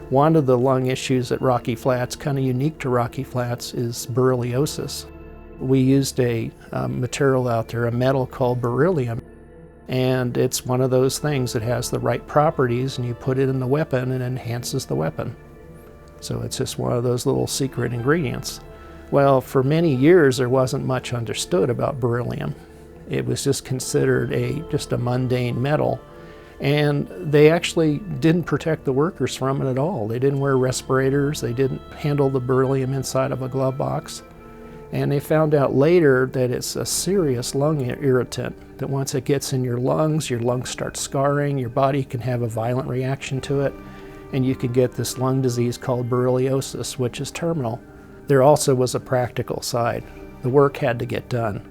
One of the lung issues at Rocky Flats, kind of unique to Rocky Flats, is berylliosis. We used a material out there, a metal called beryllium, and it's one of those things that has the right properties, and you put it in the weapon and it enhances the weapon. So it's just one of those little secret ingredients. Well, for many years there wasn't much understood about beryllium. It was just considered just a mundane metal, and they actually didn't protect the workers from it at all. They didn't wear respirators, they didn't handle the beryllium inside of a glove box. And they found out later that it's a serious lung irritant, that once it gets in your lungs start scarring, your body can have a violent reaction to it, and you can get this lung disease called berylliosis, which is terminal. There also was a practical side. The work had to get done.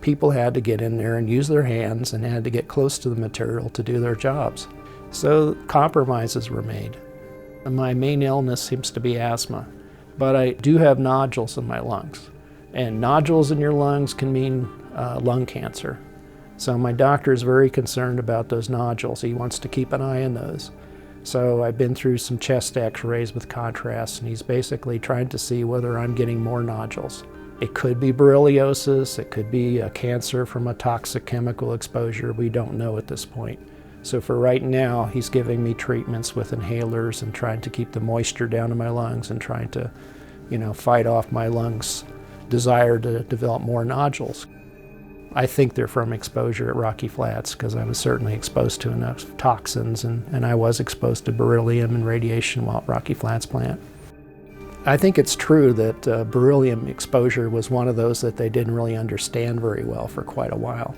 People had to get in there and use their hands and had to get close to the material to do their jobs. So compromises were made. And my main illness seems to be asthma, but I do have nodules in my lungs. And nodules in your lungs can mean lung cancer. So my doctor is very concerned about those nodules. He wants to keep an eye on those. So I've been through some chest x-rays with contrast, and he's basically trying to see whether I'm getting more nodules. It could be berylliosis, it could be a cancer from a toxic chemical exposure. We don't know at this point. So for right now, he's giving me treatments with inhalers and trying to keep the moisture down in my lungs and trying to, fight off my lungs' desire to develop more nodules. I think they're from exposure at Rocky Flats because I was certainly exposed to enough toxins, and I was exposed to beryllium and radiation while at Rocky Flats plant. I think it's true that beryllium exposure was one of those that they didn't really understand very well for quite a while.